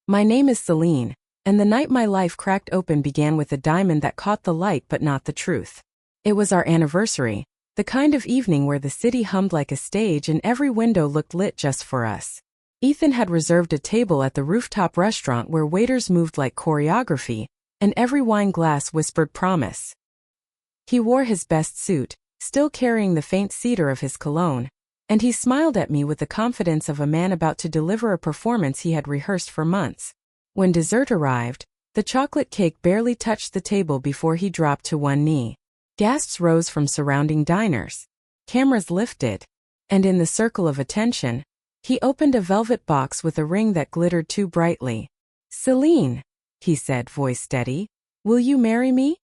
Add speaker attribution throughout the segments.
Speaker 1: My name is Celine, and the night my life cracked open began with a diamond that caught the light but not the truth. It was our anniversary, the kind of evening where the city hummed like a stage and every window looked lit just for us. Ethan had reserved a table at the rooftop restaurant where waiters moved like choreography, and every wine glass whispered promise. He wore his best suit, still carrying the faint cedar of his cologne, and he smiled at me with the confidence of a man about to deliver a performance he had rehearsed for months. When dessert arrived, the chocolate cake barely touched the table before he dropped to one knee. Gasps rose from surrounding diners. Cameras lifted, and in the circle of attention, he opened a velvet box with a ring that glittered too brightly. "Celine," he said, voice steady, "will you marry me?"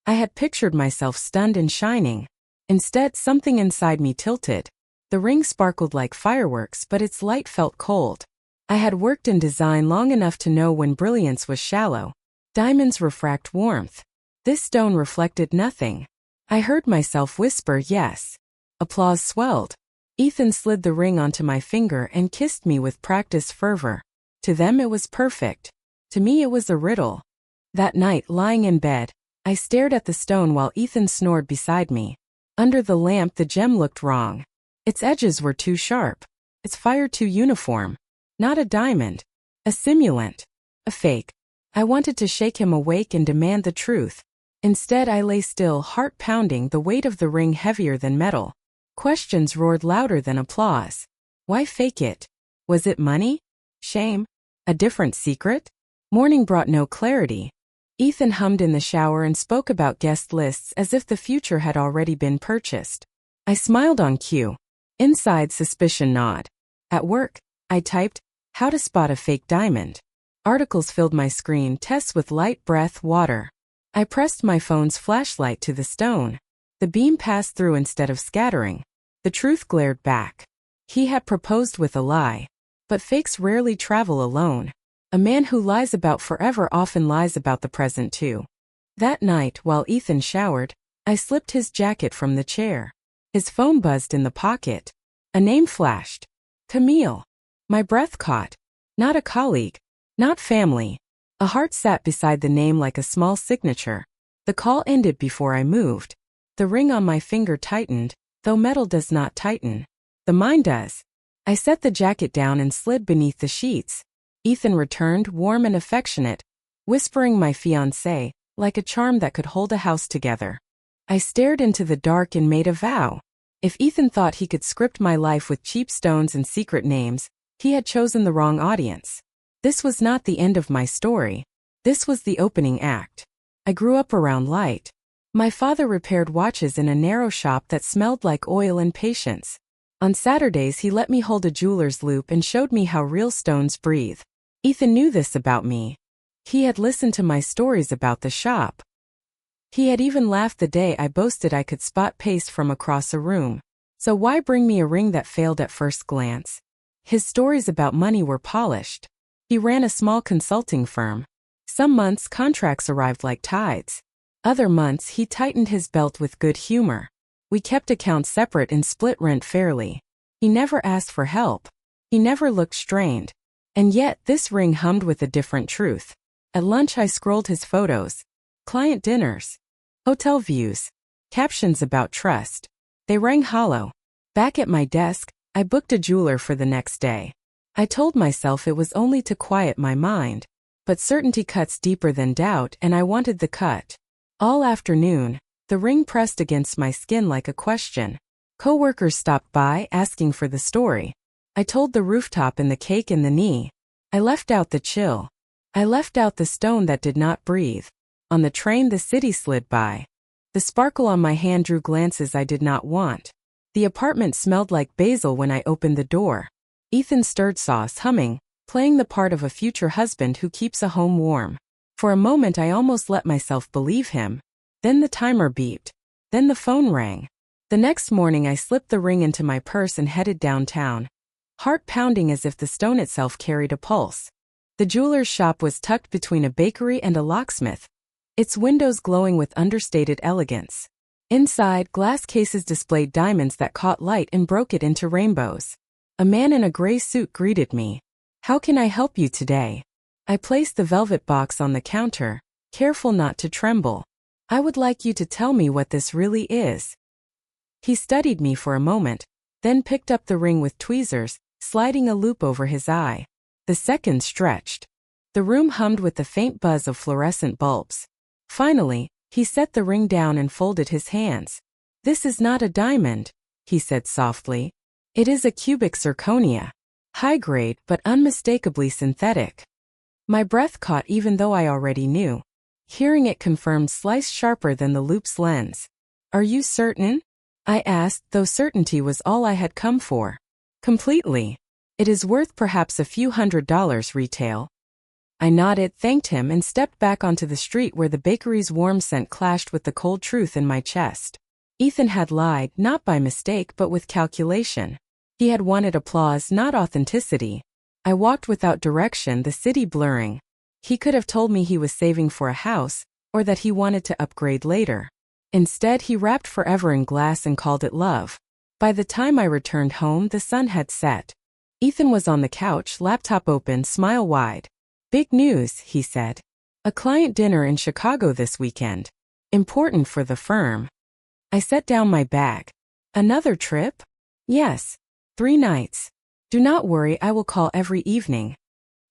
Speaker 1: I had pictured myself stunned and shining. Instead, something inside me tilted. The ring sparkled like fireworks, but its light felt cold. I had worked in design long enough to know when brilliance was shallow. Diamonds refract warmth. This stone reflected nothing. I heard myself whisper yes. Applause swelled. Ethan slid the ring onto my finger and kissed me with practiced fervor. To them it was perfect. To me it was a riddle. That night, lying in bed, I stared at the stone while Ethan snored beside me. Under the lamp the gem looked wrong. Its edges were too sharp. Its fire too uniform. Not a diamond. A simulant. A fake. I wanted to shake him awake and demand the truth. Instead I lay still, heart pounding, the weight of the ring heavier than metal. Questions roared louder than applause. Why fake it? Was it money? Shame? A different secret? Morning brought no clarity. Ethan hummed in the shower and spoke about guest lists as if the future had already been purchased. I smiled on cue. Inside, suspicion gnawed. At work, I typed, "How to spot a fake diamond." Articles filled my screen, tests with light, breath, water. I pressed my phone's flashlight to the stone. The beam passed through instead of scattering. The truth glared back. He had proposed with a lie. But fakes rarely travel alone. A man who lies about forever often lies about the present too. That night, while Ethan showered, I slipped his jacket from the chair. His phone buzzed in the pocket. A name flashed. Camille. My breath caught. Not a colleague. Not family. A heart sat beside the name like a small signature. The call ended before I moved. The ring on my finger tightened, though metal does not tighten. The mind does. I set the jacket down and slid beneath the sheets. Ethan returned, warm and affectionate, whispering my fiancé, like a charm that could hold a house together. I stared into the dark and made a vow. If Ethan thought he could script my life with cheap stones and secret names, he had chosen the wrong audience. This was not the end of my story. This was the opening act. I grew up around light. My father repaired watches in a narrow shop that smelled like oil and patience. On Saturdays he let me hold a jeweler's loupe and showed me how real stones breathe. Ethan knew this about me. He had listened to my stories about the shop. He had even laughed the day I boasted I could spot paste from across a room. So why bring me a ring that failed at first glance? His stories about money were polished. He ran a small consulting firm. Some months contracts arrived like tides. Other months he tightened his belt with good humor. We kept accounts separate and split rent fairly. He never asked for help. He never looked strained. And yet this ring hummed with a different truth. At lunch I scrolled his photos. Client dinners. Hotel views. Captions about trust. They rang hollow. Back at my desk, I booked a jeweler for the next day. I told myself it was only to quiet my mind. But certainty cuts deeper than doubt, and I wanted the cut. All afternoon, the ring pressed against my skin like a question. Coworkers stopped by, asking for the story. I told the rooftop and the cake and the knee. I left out the chill. I left out the stone that did not breathe. On the train the city slid by. The sparkle on my hand drew glances I did not want. The apartment smelled like basil when I opened the door. Ethan stirred sauce humming, playing the part of a future husband who keeps a home warm. For a moment I almost let myself believe him. Then the timer beeped. Then the phone rang. The next morning I slipped the ring into my purse and headed downtown. Heart pounding as if the stone itself carried a pulse. The jeweler's shop was tucked between a bakery and a locksmith, its windows glowing with understated elegance. Inside, glass cases displayed diamonds that caught light and broke it into rainbows. A man in a gray suit greeted me. "How can I help you today?" I placed the velvet box on the counter, careful not to tremble. I would like you to tell me what this really is. He studied me for a moment, then picked up the ring with tweezers, sliding a loop over his eye. The seconds stretched. The room hummed with the faint buzz of fluorescent bulbs. Finally, he set the ring down and folded his hands. This is not a diamond, he said softly. It is a cubic zirconia. High grade but unmistakably synthetic. My breath caught even though I already knew. Hearing it confirmed sliced sharper than the loop's lens. Are you certain? I asked, though certainty was all I had come for. Completely. It is worth perhaps a few $100s retail. I nodded, thanked him, and stepped back onto the street where the bakery's warm scent clashed with the cold truth in my chest. Ethan had lied, not by mistake but with calculation. He had wanted applause, not authenticity. I walked without direction, the city blurring. He could have told me he was saving for a house, or that he wanted to upgrade later. Instead, he wrapped forever in glass and called it love. By the time I returned home, the sun had set. Ethan was on the couch, laptop open, smile wide. Big news, he said. A client dinner in Chicago this weekend. Important for the firm. I set down my bag. Another trip? Yes. 3 nights. Do not worry, I will call every evening.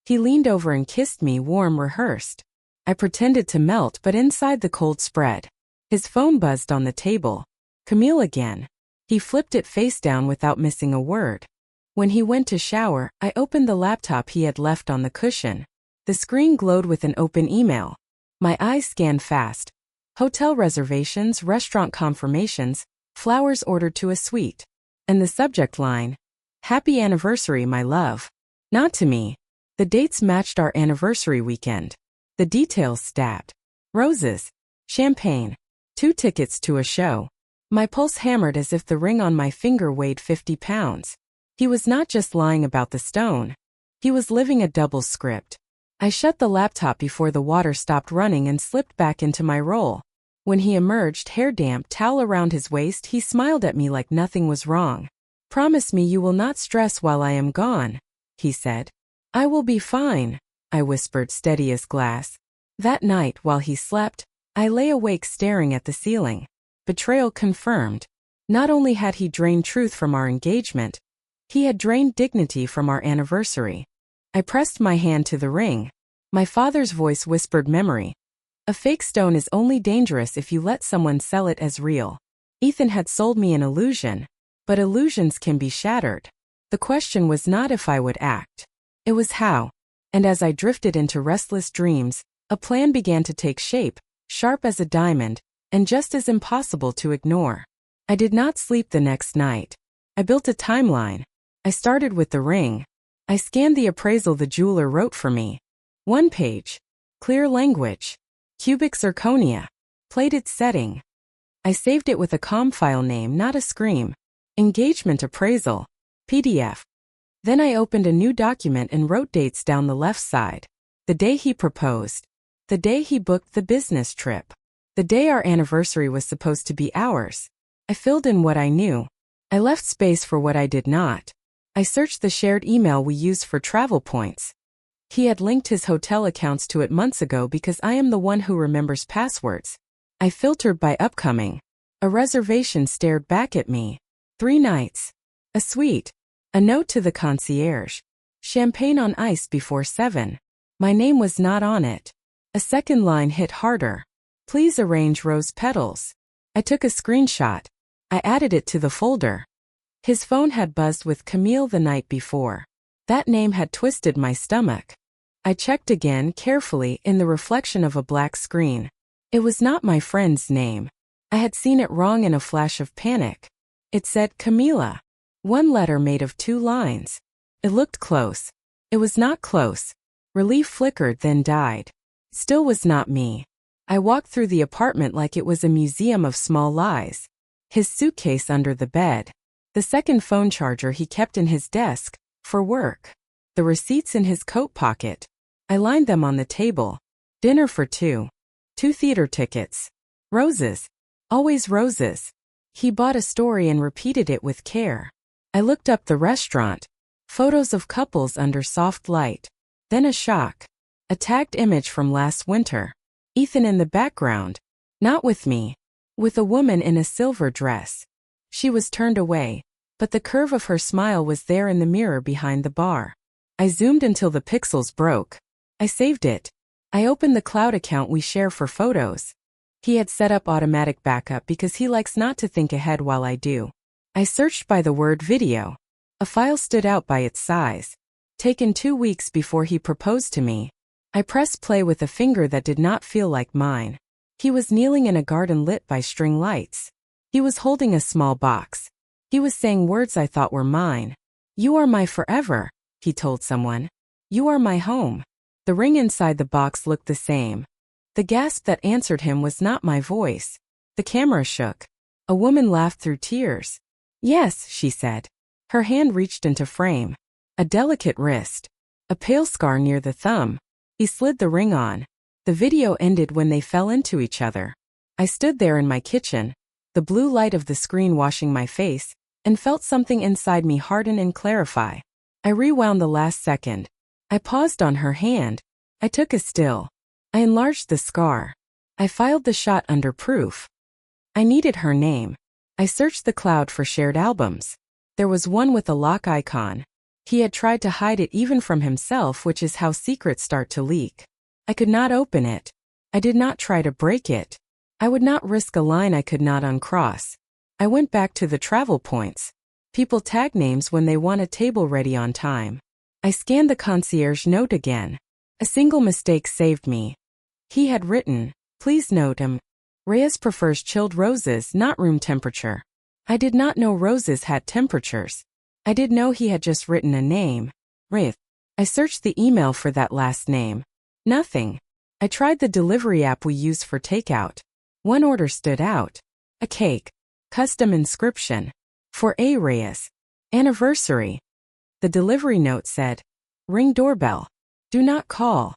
Speaker 1: He leaned over and kissed me, warm, rehearsed. I pretended to melt, but inside the cold spread. His phone buzzed on the table. Camille again. He flipped it face down without missing a word. When he went to shower, I opened the laptop he had left on the cushion. The screen glowed with an open email. My eyes scanned fast. Hotel reservations, restaurant confirmations, flowers ordered to a suite. And the subject line, Happy anniversary, my love. Not to me. The dates matched our anniversary weekend. The details stat. Roses. Champagne. 2 tickets to a show. My pulse hammered as if the ring on my finger weighed 50 pounds. He was not just lying about the stone. He was living a double script. I shut the laptop before the water stopped running and slipped back into my role. When he emerged, hair damp, towel around his waist, he smiled at me like nothing was wrong. Promise me you will not stress while I am gone, he said. I will be fine, I whispered, steady as glass. That night, while he slept, I lay awake staring at the ceiling. Betrayal confirmed. Not only had he drained truth from our engagement, he had drained dignity from our anniversary. I pressed my hand to the ring. My father's voice whispered memory. A fake stone is only dangerous if you let someone sell it as real. Ethan had sold me an illusion, but illusions can be shattered. The question was not if I would act. It was how. And as I drifted into restless dreams, a plan began to take shape, sharp as a diamond, and just as impossible to ignore. I did not sleep the next night. I built a timeline. I started with the ring. I scanned the appraisal the jeweler wrote for me. 1 page. Clear language. Cubic zirconia. Plated setting. I saved it with a calm file name, not a scream. Engagement appraisal. PDF. Then I opened a new document and wrote dates down the left side. The day he proposed. The day he booked the business trip. The day our anniversary was supposed to be ours. I filled in what I knew. I left space for what I did not. I searched the shared email we used for travel points. He had linked his hotel accounts to it months ago because I am the one who remembers passwords. I filtered by upcoming. A reservation stared back at me. 3 nights. A suite. A note to the concierge. Champagne on ice before 7. My name was not on it. A second line hit harder. Please arrange rose petals. I took a screenshot. I added it to the folder. His phone had buzzed with Camille the night before. That name had twisted my stomach. I checked again, carefully, in the reflection of a black screen. It was not my friend's name. I had seen it wrong in a flash of panic. It said Camila. 1 letter made of 2 lines. It looked close. It was not close. Relief flickered, then died. Still was not me. I walked through the apartment like it was a museum of small lies. His suitcase under the bed. The second phone charger he kept in his desk, for work. The receipts in his coat pocket. I lined them on the table. Dinner for 2. 2 theater tickets. Roses. Always roses. He bought a story and repeated it with care. I looked up the restaurant. Photos of couples under soft light. Then a shock. A tagged image from last winter. Ethan in the background. Not with me. With a woman in a silver dress. She was turned away, but the curve of her smile was there in the mirror behind the bar. I zoomed until the pixels broke. I saved it. I opened the cloud account we share for photos. He had set up automatic backup because he likes not to think ahead while I do. I searched by the word video. A file stood out by its size. Taken 2 weeks before he proposed to me. I pressed play with a finger that did not feel like mine. He was kneeling in a garden lit by string lights. He was holding a small box. He was saying words I thought were mine. "You are my forever," he told someone. "You are my home." The ring inside the box looked the same. The gasp that answered him was not my voice. The camera shook. A woman laughed through tears. "Yes," she said. Her hand reached into frame. A delicate wrist. A pale scar near the thumb. He slid the ring on. The video ended when they fell into each other. I stood there in my kitchen, the blue light of the screen washing my face, and felt something inside me harden and clarify. I rewound the last second. I paused on her hand. I took a still. I enlarged the scar. I filed the shot under proof. I needed her name. I searched the cloud for shared albums. There was one with a lock icon. He had tried to hide it even from himself, which is how secrets start to leak. I could not open it. I did not try to break it. I would not risk a line I could not uncross. I went back to the travel points. People tag names when they want a table ready on time. I scanned the concierge note again. A single mistake saved me. He had written, "Please note Reyes prefers chilled roses, not room temperature." I did not know roses had temperatures. I did know he had just written a name, Reyes. I searched the email for that last name. Nothing. I tried the delivery app we use for takeout. One order stood out. A cake. Custom inscription. For A. Reyes. Anniversary. The delivery note said, "Ring doorbell. Do not call."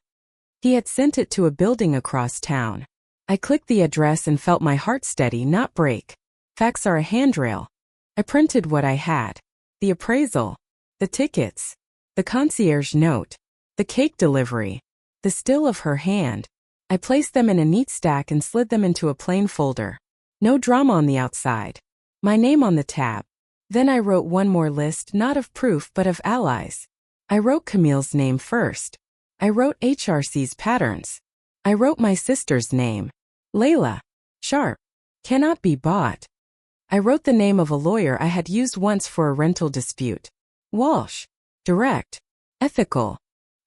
Speaker 1: He had sent it to a building across town. I clicked the address and felt my heart steady, not break. Facts are a handrail. I printed what I had. The appraisal. The tickets. The concierge note. The cake delivery. The still of her hand. I placed them in a neat stack and slid them into a plain folder. No drama on the outside. My name on the tab. Then I wrote one more list, not of proof but of allies. I wrote Camille's name first. I wrote HRC's patterns. I wrote my sister's name. Layla. Sharp. Cannot be bought. I wrote the name of a lawyer I had used once for a rental dispute. Walsh. Direct. Ethical.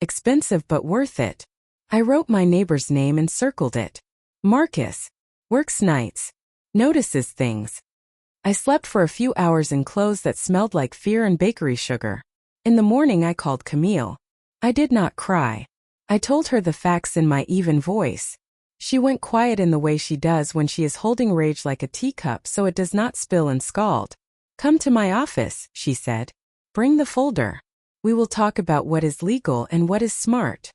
Speaker 1: Expensive but worth it. I wrote my neighbor's name and circled it. Marcus. Works nights. Notices things. I slept for a few hours in clothes that smelled like fear and bakery sugar. In the morning I called Camille. I did not cry. I told her the facts in my even voice. She went quiet in the way she does when she is holding rage like a teacup so it does not spill and scald. "Come to my office," she said. "Bring the folder. We will talk about what is legal and what is smart."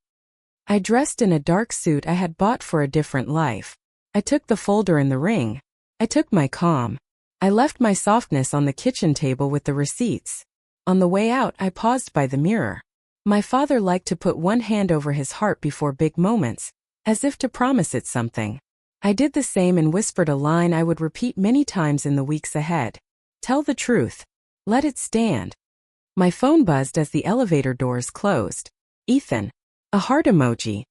Speaker 1: I dressed in a dark suit I had bought for a different life. I took the folder and the ring. I took my calm. I left my softness on the kitchen table with the receipts. On the way out, I paused by the mirror. My father liked to put one hand over his heart before big moments, as if to promise it something. I did the same and whispered a line I would repeat many times in the weeks ahead. "Tell the truth. Let it stand." My phone buzzed as the elevator doors closed. Ethan. A heart emoji.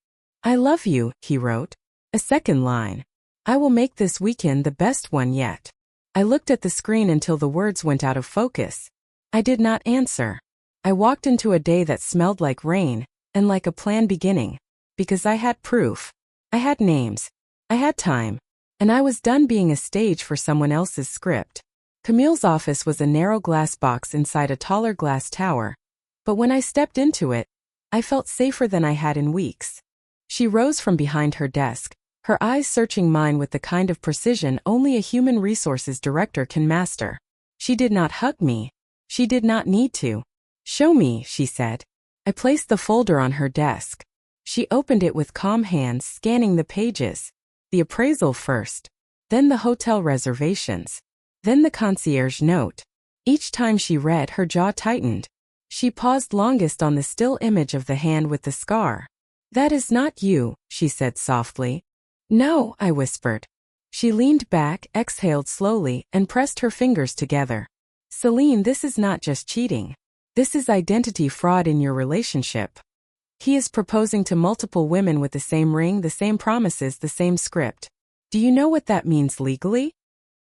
Speaker 1: "I love you," he wrote. A second line. "I will make this weekend the best one yet." I looked at the screen until the words went out of focus. I did not answer. I walked into a day that smelled like rain, and like a planned beginning. Because I had proof. I had names. I had time. And I was done being a stage for someone else's script. Camille's office was a narrow glass box inside a taller glass tower. But when I stepped into it, I felt safer than I had in weeks. She rose from behind her desk, her eyes searching mine with the kind of precision only a human resources director can master. She did not hug me. She did not need to. "Show me," she said. I placed the folder on her desk. She opened it with calm hands, scanning the pages. The appraisal first. Then the hotel reservations. Then the concierge note. Each time she read, her jaw tightened. She paused longest on the still image of the hand with the scar. That is not you, she said softly. No, I whispered. She leaned back, exhaled slowly, and pressed her fingers together. Celine, this is not just cheating. This is identity fraud in your relationship. He is proposing to multiple women with the same ring, the same promises, the same script. Do you know what that means legally?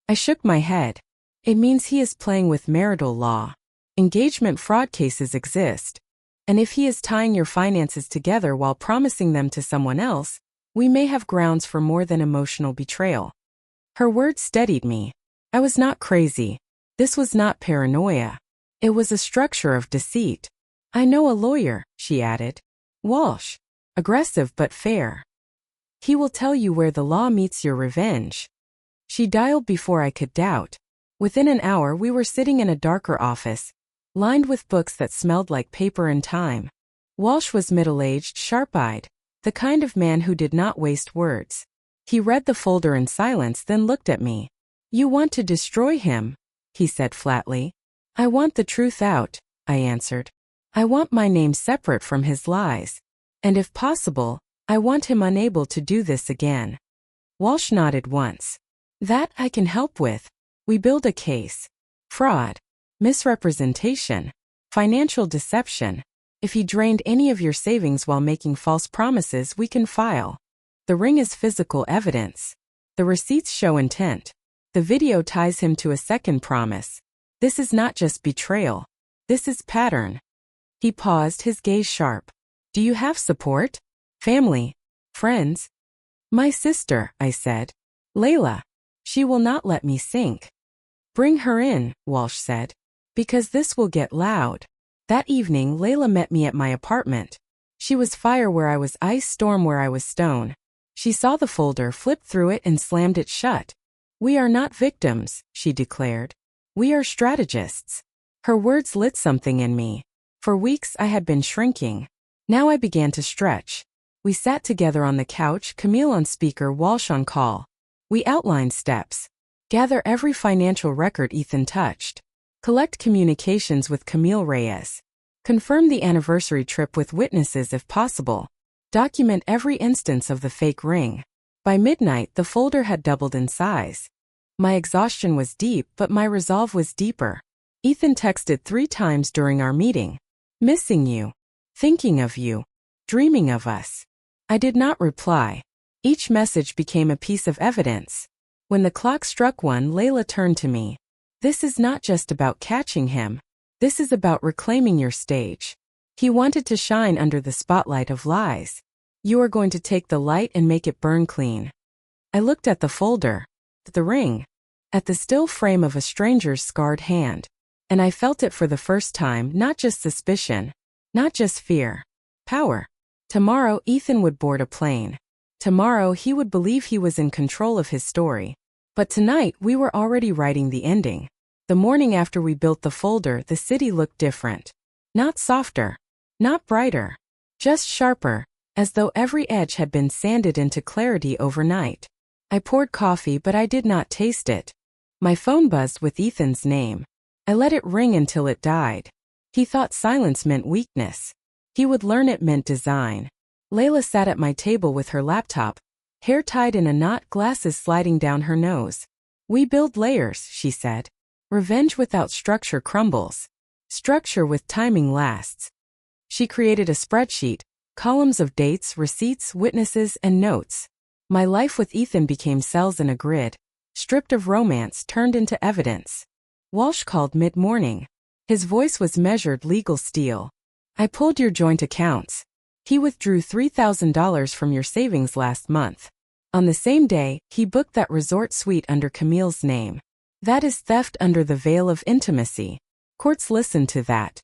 Speaker 1: I shook my head. It means he is playing with marital law. Engagement fraud cases exist. And if he is tying your finances together while promising them to someone else, we may have grounds for more than emotional betrayal. Her words steadied me. I was not crazy. This was not paranoia. It was a structure of deceit. I know a lawyer, she added. Walsh. Aggressive but fair. He will tell you where the law meets your revenge. She dialed before I could doubt. Within an hour we were sitting in a darker office, lined with books that smelled like paper and time. Walsh was middle-aged, sharp-eyed, the kind of man who did not waste words. He read the folder in silence, then looked at me. You want to destroy him, he said flatly. I want the truth out, I answered. I want my name separate from his lies. And if possible, I want him unable to do this again. Walsh nodded once. That I can help with. We build a case. Fraud. Misrepresentation. Financial deception. If he drained any of your savings while making false promises, we can file. The ring is physical evidence. The receipts show intent. The video ties him to a second promise. This is not just betrayal. This is pattern. He paused, his gaze sharp. Do you have support? Family? Friends? My sister, I said. Layla. She will not let me sink. Bring her in, Walsh said. Because this will get loud. That evening, Layla met me at my apartment. She was fire where I was ice, storm where I was stone. She saw the folder, flipped through it, and slammed it shut. We are not victims, she declared. We are strategists. Her words lit something in me. For weeks I had been shrinking. Now I began to stretch. We sat together on the couch, Camille on speaker, Walsh on call. We outlined steps. Gather every financial record Ethan touched. Collect communications with Camille Reyes. Confirm the anniversary trip with witnesses if possible. Document every instance of the fake ring. By midnight, the folder had doubled in size. My exhaustion was deep, but my resolve was deeper. Ethan texted 3 times during our meeting. Missing you. Thinking of you. Dreaming of us. I did not reply. Each message became a piece of evidence. When the clock struck 1, Layla turned to me. This is not just about catching him. This is about reclaiming your stage. He wanted to shine under the spotlight of lies. You are going to take the light and make it burn clean. I looked at the folder, at the ring, at the still frame of a stranger's scarred hand. And I felt it for the first time, not just suspicion, not just fear. Power. Tomorrow, Ethan would board a plane. Tomorrow, he would believe he was in control of his story. But tonight, we were already writing the ending. The morning after we built the folder, the city looked different. Not softer. Not brighter. Just sharper, as though every edge had been sanded into clarity overnight. I poured coffee, but I did not taste it. My phone buzzed with Ethan's name. I let it ring until it died. He thought silence meant weakness. He would learn it meant design. Layla sat at my table with her laptop, hair tied in a knot, glasses sliding down her nose. We build layers, she said. Revenge without structure crumbles. Structure with timing lasts. She created a spreadsheet, columns of dates, receipts, witnesses, and notes. My life with Ethan became cells in a grid, stripped of romance, turned into evidence. Walsh called mid-morning. His voice was measured legal steel. I pulled your joint accounts. He withdrew $3,000 from your savings last month. On the same day, he booked that resort suite under Camille's name. That is theft under the veil of intimacy. Courts listen to that.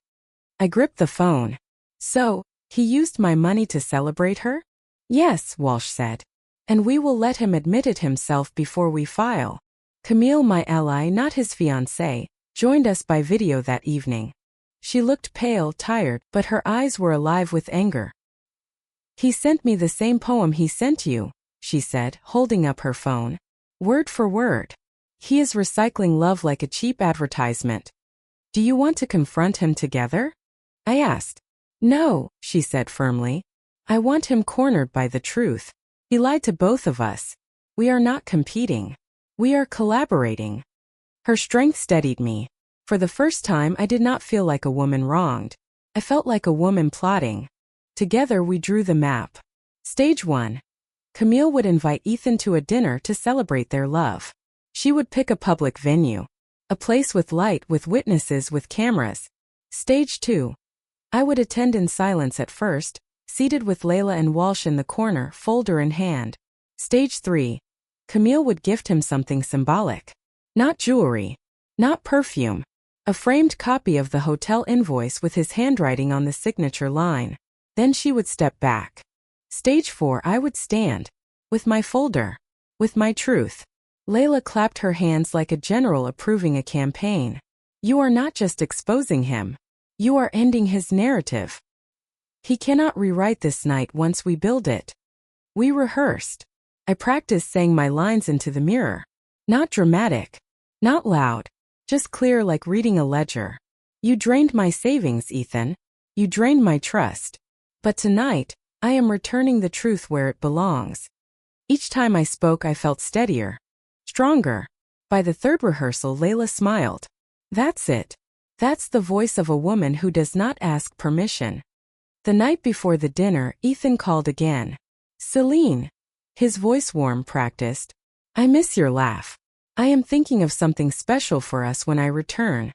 Speaker 1: I gripped the phone. So, he used my money to celebrate her? Yes, Walsh said. And we will let him admit it himself before we file. Camille, my ally, not his fiancée, joined us by video that evening. She looked pale, tired, but her eyes were alive with anger. He sent me the same poem he sent you, she said, holding up her phone. Word for word. He is recycling love like a cheap advertisement. Do you want to confront him together? I asked. No, she said firmly. I want him cornered by the truth. He lied to both of us. We are not competing. We are collaborating. Her strength steadied me. For the first time, I did not feel like a woman wronged. I felt like a woman plotting. Together we drew the map. Stage 1. Camille would invite Ethan to a dinner to celebrate their love. She would pick a public venue. A place with light, with witnesses, with cameras. Stage 2. I would attend in silence at first, seated with Layla and Walsh in the corner, folder in hand. Stage 3. Camille would gift him something symbolic. Not jewelry. Not perfume. A framed copy of the hotel invoice with his handwriting on the signature line. Then she would step back. Stage 4. I would stand. With my folder. With my truth. Layla clapped her hands like a general approving a campaign. You are not just exposing him. You are ending his narrative. He cannot rewrite this night once we build it. We rehearsed. I practiced saying my lines into the mirror. Not dramatic. Not loud. Just clear like reading a ledger. You drained my savings, Ethan. You drained my trust. But tonight, I am returning the truth where it belongs. Each time I spoke, I felt steadier. Stronger. By the third rehearsal, Layla smiled. That's it. That's the voice of a woman who does not ask permission. The night before the dinner, Ethan called again. Celine. His voice warm, practiced. I miss your laugh. I am thinking of something special for us when I return.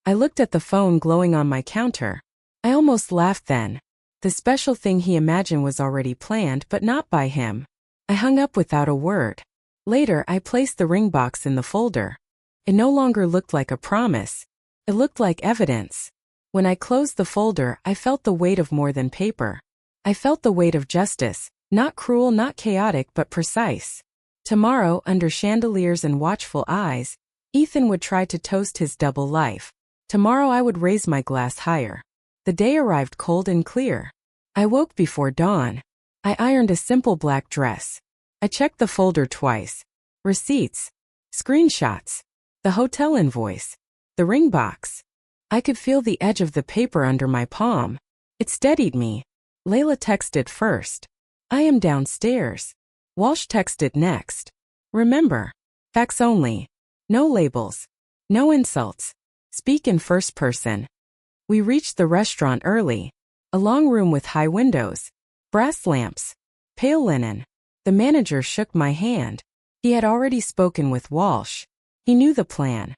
Speaker 1: I looked at the phone glowing on my counter. I almost laughed then. The special thing he imagined was already planned, but not by him. I hung up without a word. Later, I placed the ring box in the folder. It no longer looked like a promise. It looked like evidence. When I closed the folder, I felt the weight of more than paper. I felt the weight of justice, not cruel, not chaotic, but precise. Tomorrow, under chandeliers and watchful eyes, Ethan would try to toast his double life. Tomorrow I would raise my glass higher. The day arrived cold and clear. I woke before dawn. I ironed a simple black dress. I checked the folder twice. Receipts. Screenshots. The hotel invoice. The ring box. I could feel the edge of the paper under my palm. It steadied me. Layla texted first. I am downstairs. Walsh texted next. Remember. Facts only. No labels. No insults. Speak in first person. We reached the restaurant early. A long room with high windows. Brass lamps. Pale linen. The manager shook my hand. He had already spoken with Walsh. He knew the plan.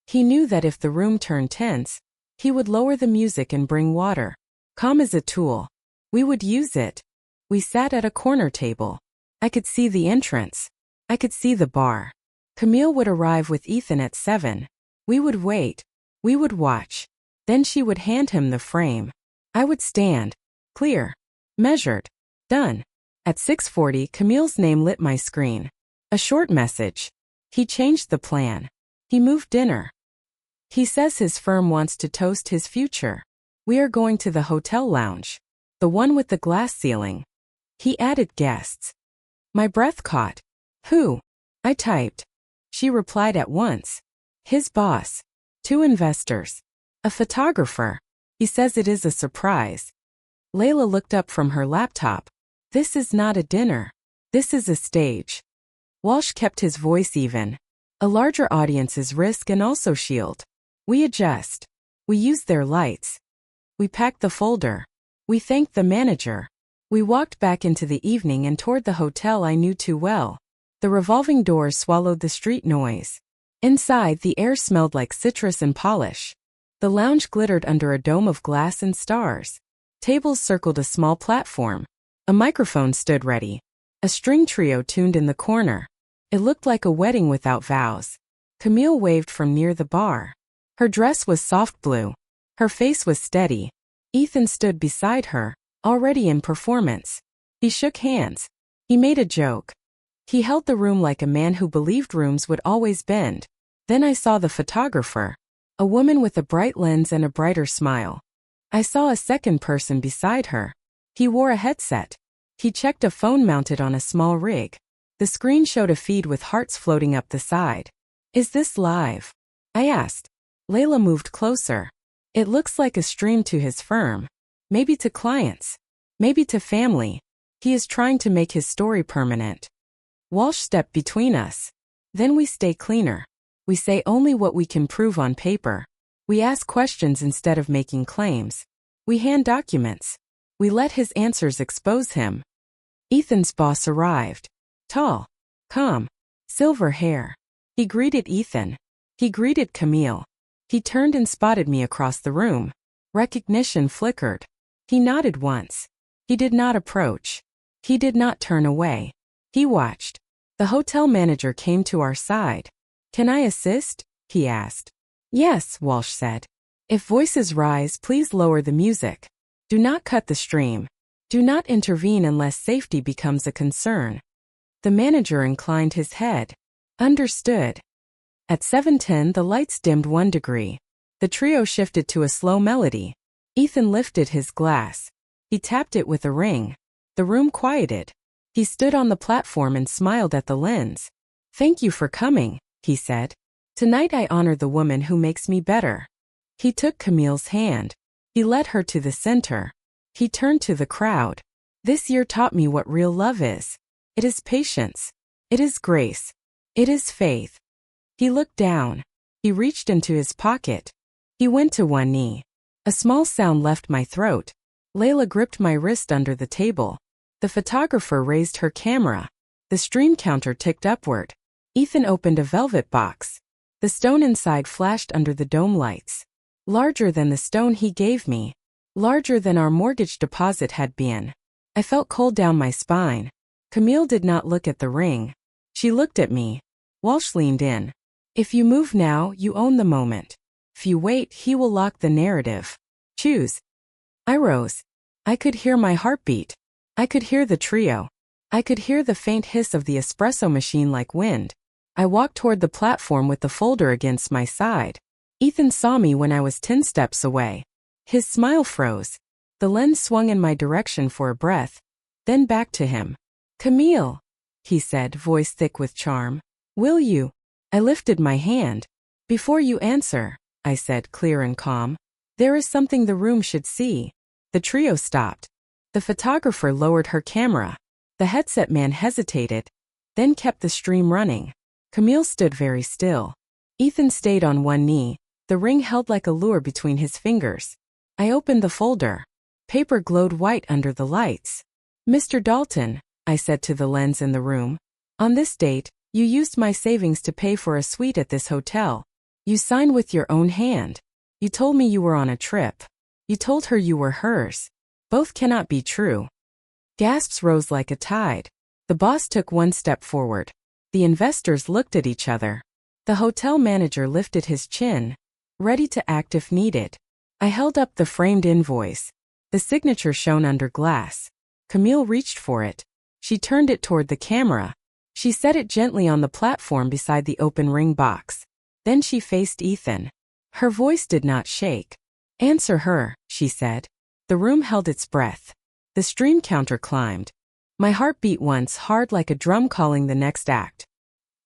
Speaker 1: He knew that if the room turned tense, he would lower the music and bring water. Calm is a tool. We would use it. We sat at a corner table. I could see the entrance. I could see the bar. Camille would arrive with Ethan at 7. We would wait. We would watch. Then she would hand him the frame. I would stand. Clear. Measured. Done. At 6:40, Camille's name lit my screen. A short message. He changed the plan. He moved dinner. He says his firm wants to toast his future. We are going to the hotel lounge. The one with the glass ceiling. He added guests. My breath caught. Who? I typed. She replied at once. His boss. 2 investors. A photographer. He says it is a surprise. Layla looked up from her laptop. This is not a dinner. This is a stage. Walsh kept his voice even. A larger audience is risk and also shield. We adjust. We use their lights. We packed the folder. We thanked the manager. We walked back into the evening and toward the hotel I knew too well. The revolving doors swallowed the street noise. Inside, the air smelled like citrus and polish. The lounge glittered under a dome of glass and stars. Tables circled a small platform. A microphone stood ready. A string trio tuned in the corner. It looked like a wedding without vows. Camille waved from near the bar. Her dress was soft blue. Her face was steady. Ethan stood beside her, already in performance. He shook hands. He made a joke. He held the room like a man who believed rooms would always bend. Then I saw the photographer. A woman with a bright lens and a brighter smile. I saw a second person beside her. He wore a headset. He checked a phone mounted on a small rig. The screen showed a feed with hearts floating up the side. Is this live? I asked. Layla moved closer. It looks like a stream to his firm. Maybe to clients. Maybe to family. He is trying to make his story permanent. Walsh stepped between us. Then we stay cleaner. We say only what we can prove on paper. We ask questions instead of making claims. We hand documents. We let his answers expose him. Ethan's boss arrived. Tall. Calm. Silver hair. He greeted Ethan. He greeted Camille. He turned and spotted me across the room. Recognition flickered. He nodded once. He did not approach. He did not turn away. He watched. The hotel manager came to our side. "Can I assist?" he asked. "Yes," Walsh said. "If voices rise, please lower the music. Do not cut the stream. Do not intervene unless safety becomes a concern." The manager inclined his head. Understood. At 7:10, the lights dimmed 1 degree. The trio shifted to a slow melody. Ethan lifted his glass. He tapped it with a ring. The room quieted. He stood on the platform and smiled at the lens. "Thank you for coming," he said. "Tonight I honor the woman who makes me better." He took Camille's hand. He led her to the center. He turned to the crowd. "This year taught me what real love is. It is patience. It is grace. It is faith." He looked down. He reached into his pocket. He went to one knee. A small sound left my throat. Layla gripped my wrist under the table. The photographer raised her camera. The stream counter ticked upward. Ethan opened a velvet box. The stone inside flashed under the dome lights. Larger than the stone he gave me. Larger than our mortgage deposit had been. I felt cold down my spine. Camille did not look at the ring. She looked at me. Walsh leaned in. "If you move now, you own the moment. If you wait, he will lock the narrative. Choose." I rose. I could hear my heartbeat. I could hear the trio. I could hear the faint hiss of the espresso machine like wind. I walked toward the platform with the folder against my side. Ethan saw me when I was 10 steps away. His smile froze. The lens swung in my direction for a breath, then back to him. "Camille," he said, voice thick with charm. "Will you?" I lifted my hand. "Before you answer," I said, clear and calm, "there is something the room should see." The trio stopped. The photographer lowered her camera. The headset man hesitated, then kept the stream running. Camille stood very still. Ethan stayed on one knee, the ring held like a lure between his fingers. I opened the folder. Paper glowed white under the lights. "Mr. Dalton," I said to the lens in the room, "on this date, you used my savings to pay for a suite at this hotel. You signed with your own hand. You told me you were on a trip. You told her you were hers. Both cannot be true." Gasps rose like a tide. The boss took one step forward. The investors looked at each other. The hotel manager lifted his chin, ready to act if needed. I held up the framed invoice. The signature shone under glass. Camille reached for it. She turned it toward the camera. She set it gently on the platform beside the open ring box. Then she faced Ethan. Her voice did not shake. "Answer her," she said. The room held its breath. The stream counter climbed. My heart beat once hard like a drum calling the next act.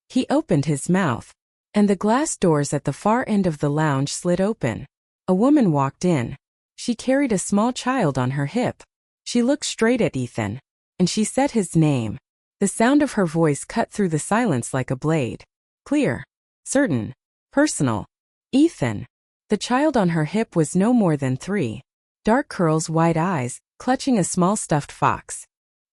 Speaker 1: He opened his mouth, and the glass doors at the far end of the lounge slid open. A woman walked in. She carried a small child on her hip. She looked straight at Ethan, and she said his name. The sound of her voice cut through the silence like a blade. Clear, certain, personal. Ethan. The child on her hip was no more than 3. Dark curls, wide eyes, clutching a small stuffed fox.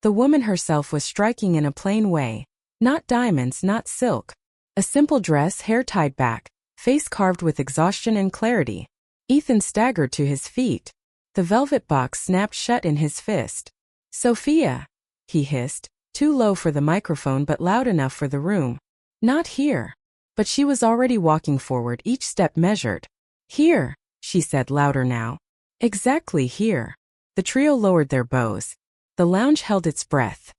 Speaker 1: The woman herself was striking in a plain way. Not diamonds, not silk. A simple dress, hair tied back, face carved with exhaustion and clarity. Ethan staggered to his feet. The velvet box snapped shut in his fist. "Sophia," he hissed, too low for the microphone but loud enough for the room. "Not here." But she was already walking forward, each step measured. "Here," she said louder now. "Exactly here." The trio lowered their bows. The lounge held its breath.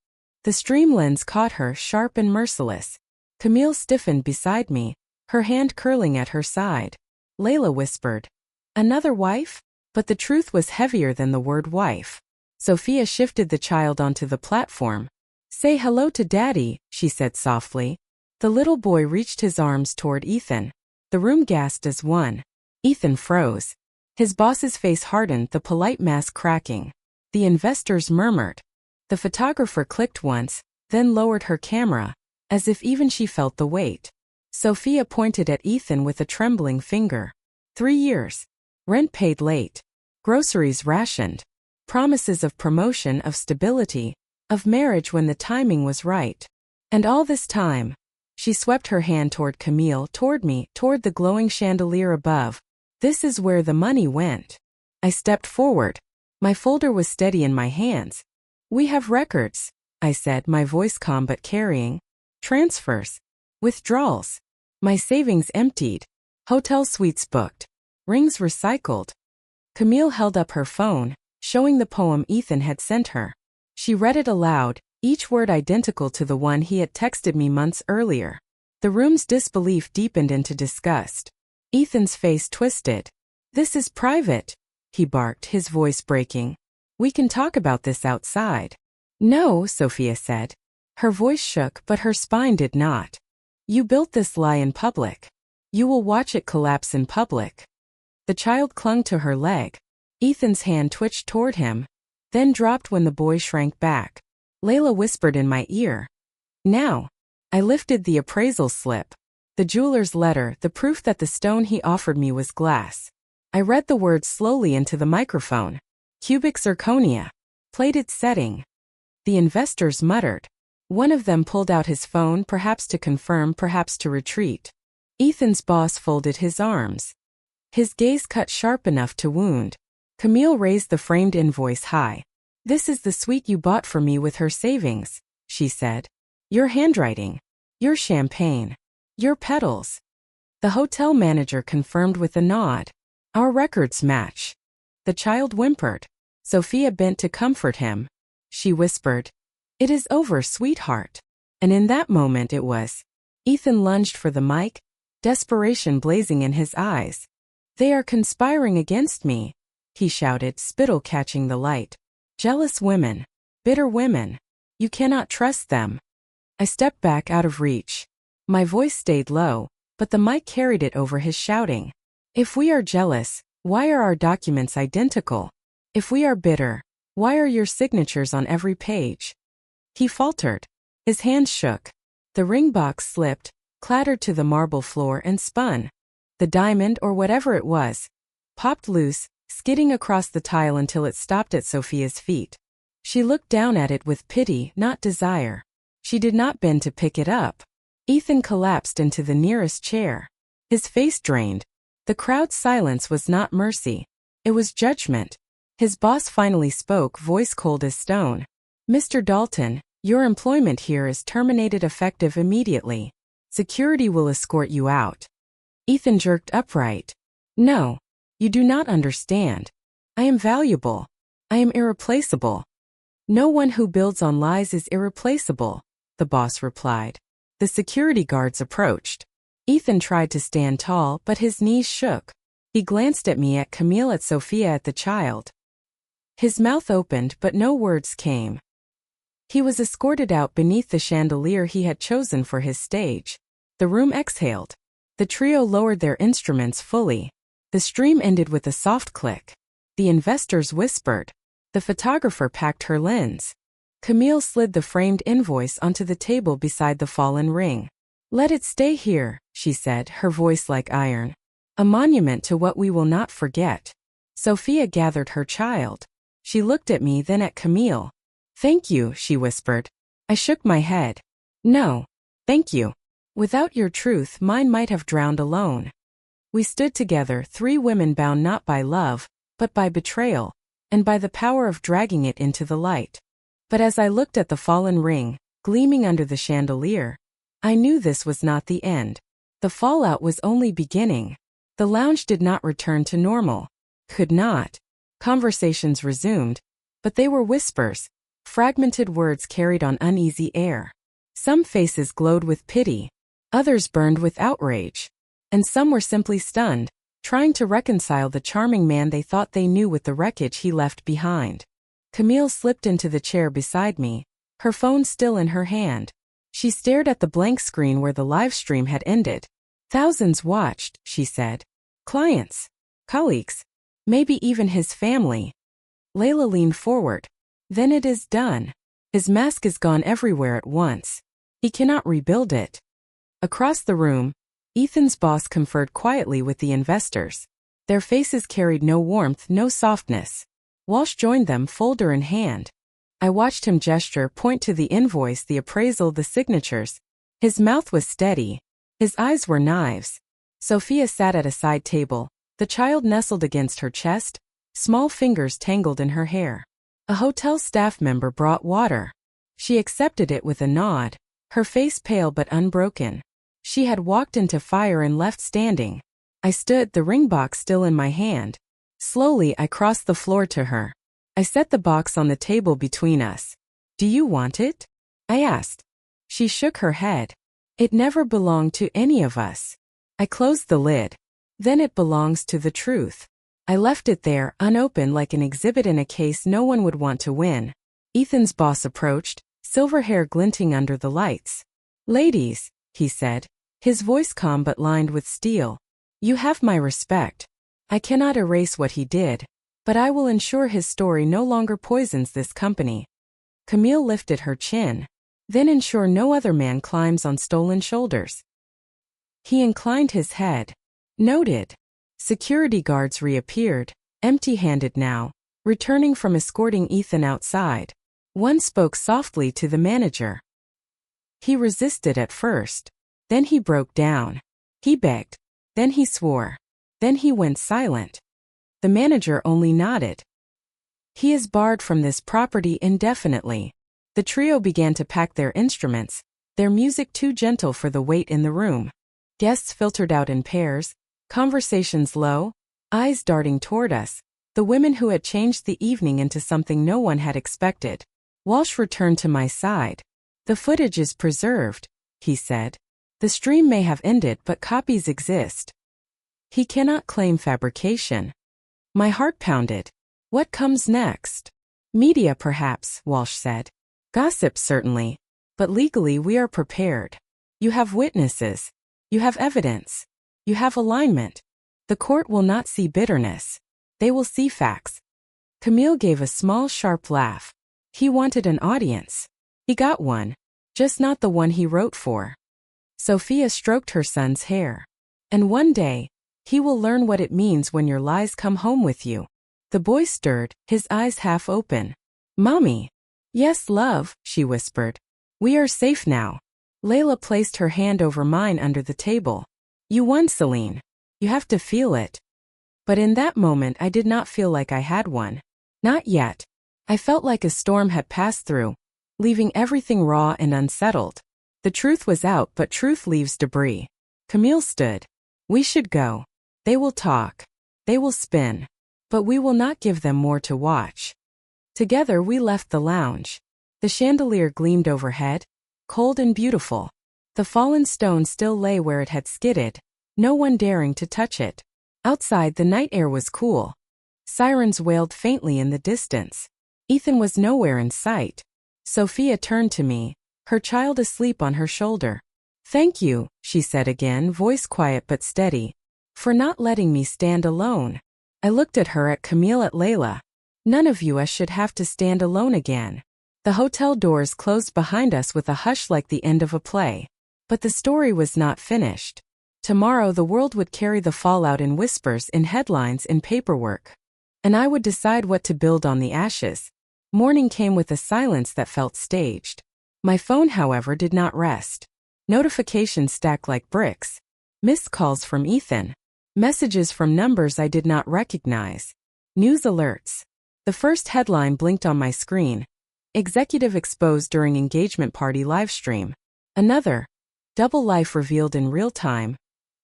Speaker 1: The stream lens caught her, sharp and merciless. Camille stiffened beside me, her hand curling at her side. Layla whispered, "Another wife?" But the truth was heavier than the word wife. Sophia shifted the child onto the platform. "Say hello to Daddy," she said softly. The little boy reached his arms toward Ethan. The room gasped as one. Ethan froze. His boss's face hardened, the polite mask cracking. The investors murmured. The photographer clicked once, then lowered her camera, as if even she felt the weight. Sophia pointed at Ethan with a trembling finger. 3 years. Rent paid late. Groceries rationed. Promises of promotion, of stability, of marriage when the timing was right. And all this time, she swept her hand toward Camille, toward me, toward the glowing chandelier above. This is where the money went. I stepped forward. My folder was steady in my hands. We have records, I said, my voice calm but carrying. Transfers. Withdrawals. My savings emptied. Hotel suites booked. Rings recycled. Camille held up her phone, showing the poem Ethan had sent her. She read it aloud, each word identical to the one he had texted me months earlier. The room's disbelief deepened into disgust. Ethan's face twisted. This is private, he barked, his voice breaking. We can talk about this outside. No, Sophia said. Her voice shook, but her spine did not. You built this lie in public. You will watch it collapse in public. The child clung to her leg. Ethan's hand twitched toward him, then dropped when the boy shrank back. Layla whispered in my ear. Now. I lifted the appraisal slip. The jeweler's letter, the proof that the stone he offered me was glass. I read the words slowly into the microphone. Cubic zirconia. Plated setting. The investors muttered. One of them pulled out his phone, perhaps to confirm, perhaps to retreat. Ethan's boss folded his arms. His gaze cut sharp enough to wound. Camille raised the framed invoice high. This is the suite you bought for me with her savings, she said. Your handwriting. Your champagne. Your petals. The hotel manager confirmed with a nod. Our records match. The child whimpered. Sophia bent to comfort him. She whispered, It is over, sweetheart. And in that moment it was. Ethan lunged for the mic, desperation blazing in his eyes. They are conspiring against me, he shouted, spittle catching the light. Jealous women. Bitter women. You cannot trust them. I stepped back out of reach. My voice stayed low, but the mic carried it over his shouting. If we are jealous, why are our documents identical? If we are bitter, why are your signatures on every page? He faltered. His hands shook. The ring box slipped, clattered to the marble floor and spun. The diamond, or whatever it was, popped loose, skidding across the tile until it stopped at Sophia's feet. She looked down at it with pity, not desire. She did not bend to pick it up. Ethan collapsed into the nearest chair. His face drained. The crowd's silence was not mercy. It was judgment. His boss finally spoke, voice cold as stone. Mr. Dalton, your employment here is terminated effective immediately. Security will escort you out. Ethan jerked upright. No. You do not understand. I am valuable. I am irreplaceable. No one who builds on lies is irreplaceable, the boss replied. The security guards approached. Ethan tried to stand tall, but his knees shook. He glanced at me, at Camille, at Sophia, at the child. His mouth opened, but no words came. He was escorted out beneath the chandelier he had chosen for his stage. The room exhaled. The trio lowered their instruments fully. The stream ended with a soft click. The investors whispered. The photographer packed her lens. Camille slid the framed invoice onto the table beside the fallen ring. Let it stay here, she said, her voice like iron. A monument to what we will not forget. Sophia gathered her child. She looked at me, then at Camille. Thank you, she whispered. I shook my head. No. Thank you. Without your truth, mine might have drowned alone. We stood together, 3 women bound not by love, but by betrayal, and by the power of dragging it into the light. But as I looked at the fallen ring, gleaming under the chandelier, I knew this was not the end. The fallout was only beginning. The lounge did not return to normal. Could not. Conversations resumed, but they were whispers, fragmented words carried on uneasy air. Some faces glowed with pity, others burned with outrage, and some were simply stunned, trying to reconcile the charming man they thought they knew with the wreckage he left behind. Camille slipped into the chair beside me, her phone still in her hand. She stared at the blank screen where the live stream had ended. Thousands watched, she said. Clients, colleagues, maybe even his family. Layla leaned forward. Then it is done. His mask is gone everywhere at once. He cannot rebuild it. Across the room, Ethan's boss conferred quietly with the investors. Their faces carried no warmth, no softness. Walsh joined them, folder in hand. I watched him gesture, point to the invoice, the appraisal, the signatures. His mouth was steady. His eyes were knives. Sophia sat at a side table, the child nestled against her chest, small fingers tangled in her hair. A hotel staff member brought water. She accepted it with a nod, her face pale but unbroken. She had walked into fire and left standing. I stood, the ring box still in my hand. Slowly I crossed the floor to her. I set the box on the table between us. "Do you want it?" I asked. She shook her head. "It never belonged to any of us." I closed the lid. "Then it belongs to the truth." I left it there, unopened, like an exhibit in a case no one would want to win. Ethan's boss approached, silver hair glinting under the lights. "Ladies," he said, his voice calm but lined with steel. "You have my respect. I cannot erase what he did, but I will ensure his story no longer poisons this company." Camille lifted her chin. "Then ensure no other man climbs on stolen shoulders." He inclined his head. "Noted." Security guards reappeared, empty-handed now, returning from escorting Ethan outside. One spoke softly to the manager. He resisted at first. Then he broke down. He begged. Then he swore. Then he went silent. The manager only nodded. "He is barred from this property indefinitely." The trio began to pack their instruments, their music too gentle for the weight in the room. Guests filtered out in pairs, conversations low, eyes darting toward us, the women who had changed the evening into something no one had expected. Walsh returned to my side. "The footage is preserved," he said. "The stream may have ended, but copies exist. He cannot claim fabrication." My heart pounded. "What comes next?" "Media, perhaps," Walsh said. "Gossip, certainly. But legally we are prepared. You have witnesses. You have evidence. You have alignment. The court will not see bitterness. They will see facts." Camille gave a small, sharp laugh. He wanted an audience. He got one. Just not the one he wrote for. Sophia stroked her son's hair. "And one day, he will learn what it means when your lies come home with you." The boy stirred, his eyes half open. "Mommy." "Yes, love," she whispered. "We are safe now." Layla placed her hand over mine under the table. "You won, Celine. You have to feel it." But in that moment I did not feel like I had one. Not yet. I felt like a storm had passed through, leaving everything raw and unsettled. The truth was out, but truth leaves debris. Camille stood. "We should go. They will talk. They will spin. But we will not give them more to watch." Together we left the lounge. The chandelier gleamed overhead, cold and beautiful. The fallen stone still lay where it had skidded, no one daring to touch it. Outside the night air was cool. Sirens wailed faintly in the distance. Ethan was nowhere in sight. Sophia turned to me, her child asleep on her shoulder. "Thank you," she said again, voice quiet but steady, "for not letting me stand alone." I looked at her, at Camille, at Layla. None of us should have to stand alone again. The hotel doors closed behind us with a hush like the end of a play. But the story was not finished. Tomorrow the world would carry the fallout in whispers, in headlines, in paperwork. And I would decide what to build on the ashes. Morning came with a silence that felt staged. My phone, however, did not rest. Notifications stacked like bricks. Missed calls from Ethan. Messages from numbers I did not recognize. News alerts. The first headline blinked on my screen. Executive exposed during engagement party livestream. Another. Double life revealed in real time.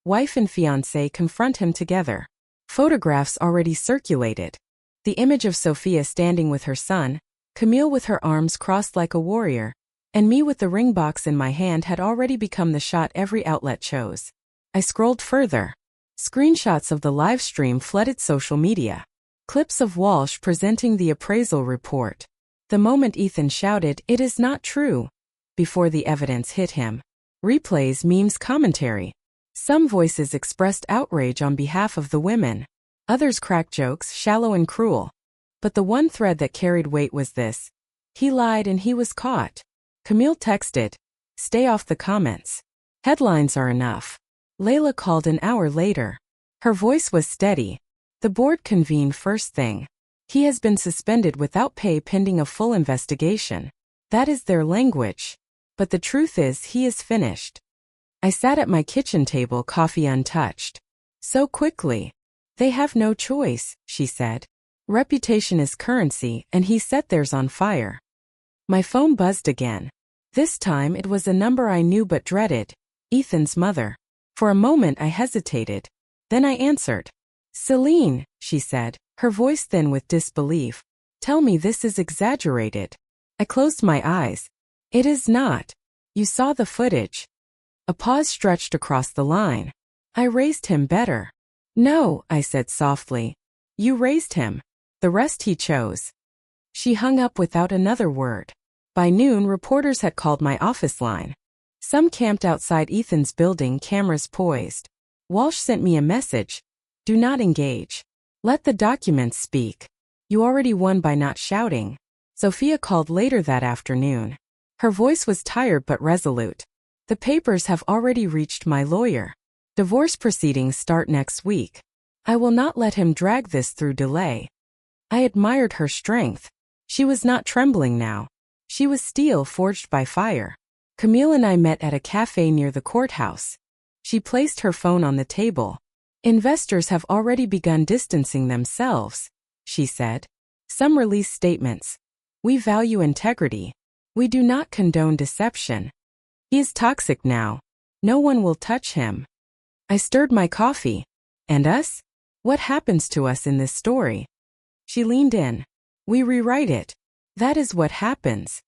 Speaker 1: Wife and fiancé confront him together. Photographs already circulated. The image of Sophia standing with her son, Camille with her arms crossed like a warrior, and me with the ring box in my hand had already become the shot every outlet chose. I scrolled further. Screenshots of the live stream flooded social media. Clips of Walsh presenting the appraisal report. The moment Ethan shouted, "It is not true," before the evidence hit him. Replays, memes, commentary. Some voices expressed outrage on behalf of the women. Others cracked jokes, shallow and cruel. But the one thread that carried weight was this: He lied and he was caught. Camille texted, "Stay off the comments. Headlines are enough." Layla called an hour later. Her voice was steady. "The board convened first thing. He has been suspended without pay pending a full investigation. That is their language. But the truth is he is finished." I sat at my kitchen table, coffee untouched. "So quickly." "They have no choice," she said. "Reputation is currency, and he set theirs on fire." My phone buzzed again. This time it was a number I knew but dreaded, Ethan's mother. For a moment I hesitated. Then I answered. "Celine," she said, her voice thin with disbelief. "Tell me this is exaggerated." I closed my eyes. "It is not. You saw the footage." A pause stretched across the line. "I raised him better." "No," I said softly. "You raised him. The rest he chose." She hung up without another word. By noon, reporters had called my office line. Some camped outside Ethan's building, cameras poised. Walsh sent me a message. "Do not engage. Let the documents speak. You already won by not shouting." Sophia called later that afternoon. Her voice was tired but resolute. "The papers have already reached my lawyer. Divorce proceedings start next week. I will not let him drag this through delay." I admired her strength. She was not trembling now. She was steel forged by fire. Camille and I met at a cafe near the courthouse. She placed her phone on the table. "Investors have already begun distancing themselves," she said. "Some release statements. We value integrity. We do not condone deception. He is toxic now. No one will touch him." I stirred my coffee. "And us? What happens to us in this story?" She leaned in. "We rewrite it. That is what happens."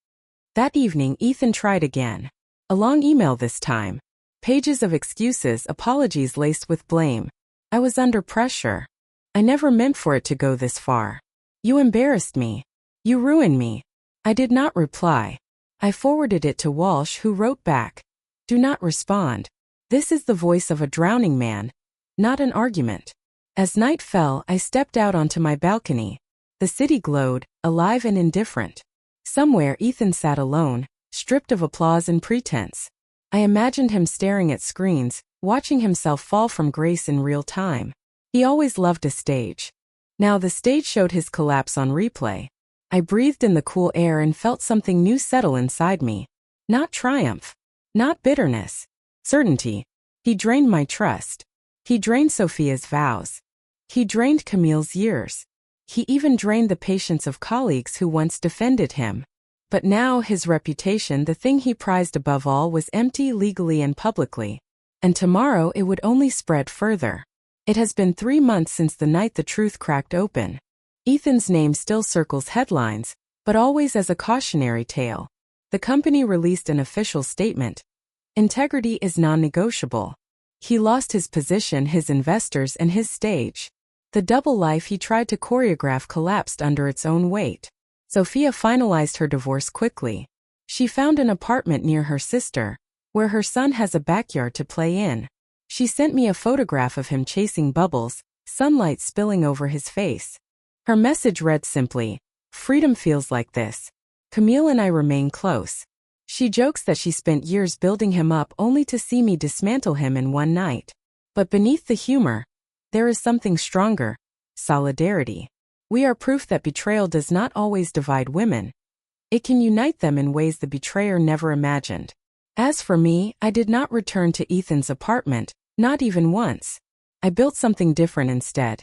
Speaker 1: That evening Ethan tried again. A long email this time. Pages of excuses, apologies laced with blame. I was under pressure. "I never meant for it to go this far. You embarrassed me. You ruined me." I did not reply. I forwarded it to Walsh, who wrote back, "Do not respond. This is the voice of a drowning man, not an argument." As night fell, I stepped out onto my balcony. The city glowed, alive and indifferent. Somewhere Ethan sat alone, stripped of applause and pretense. I imagined him staring at screens, watching himself fall from grace in real time. He always loved a stage. Now the stage showed his collapse on replay. I breathed in the cool air and felt something new settle inside me. Not triumph. Not bitterness. Certainty. He drained my trust. He drained Sophia's vows. He drained Camille's years. He even drained the patience of colleagues who once defended him. But now his reputation, the thing he prized above all, was empty legally and publicly. And tomorrow it would only spread further. It has been 3 months since the night the truth cracked open. Ethan's name still circles headlines, but always as a cautionary tale. The company released an official statement. Integrity is non-negotiable. He lost his position, his investors, and his stage. The double life he tried to choreograph collapsed under its own weight. Sophia finalized her divorce quickly. She found an apartment near her sister, where her son has a backyard to play in. She sent me a photograph of him chasing bubbles, sunlight spilling over his face. Her message read simply, "Freedom feels like this." Camille and I remain close. She jokes that she spent years building him up only to see me dismantle him in one night. But beneath the humor, there is something stronger: solidarity. We are proof that betrayal does not always divide women. It can unite them in ways the betrayer never imagined. As for me, I did not return to Ethan's apartment, not even once. I built something different instead.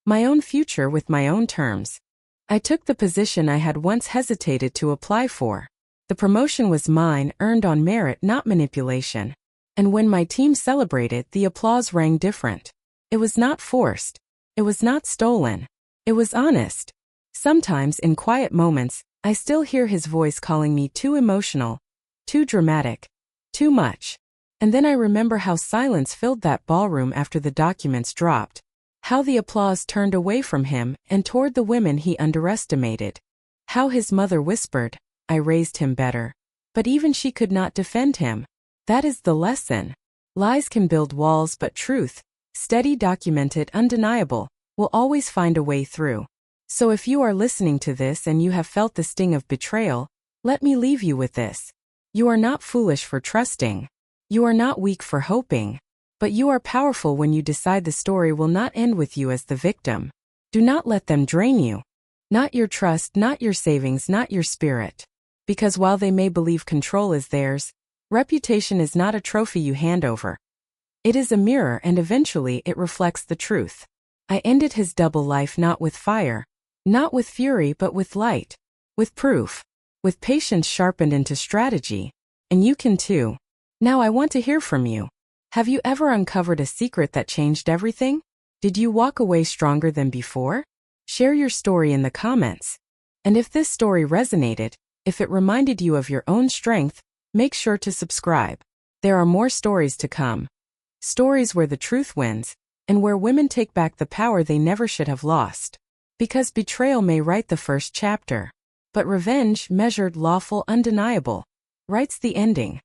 Speaker 1: My own future with my own terms. I took the position I had once hesitated to apply for. The promotion was mine, earned on merit, not manipulation. And when my team celebrated, the applause rang different. It was not forced. It was not stolen. It was honest. Sometimes, in quiet moments, I still hear his voice calling me too emotional, too dramatic, too much. And then I remember how silence filled that ballroom after the documents dropped. How the applause turned away from him and toward the women he underestimated. How his mother whispered, "I raised him better." But even she could not defend him. That is the lesson. Lies can build walls, but truth, steady, documented, undeniable, will always find a way through. So if you are listening to this and you have felt the sting of betrayal, let me leave you with this. You are not foolish for trusting. You are not weak for hoping. But you are powerful when you decide the story will not end with you as the victim. Do not let them drain you. Not your trust, not your savings, not your spirit. Because while they may believe control is theirs, reputation is not a trophy you hand over. It is a mirror, and eventually it reflects the truth. I ended his double life not with fire, not with fury, but with light, with proof, with patience sharpened into strategy. And you can too. Now I want to hear from you. Have you ever uncovered a secret that changed everything? Did you walk away stronger than before? Share your story in the comments. And if this story resonated, if it reminded you of your own strength, make sure to subscribe. There are more stories to come. Stories where the truth wins, and where women take back the power they never should have lost. Because betrayal may write the first chapter, but revenge, measured, lawful, undeniable, writes the ending.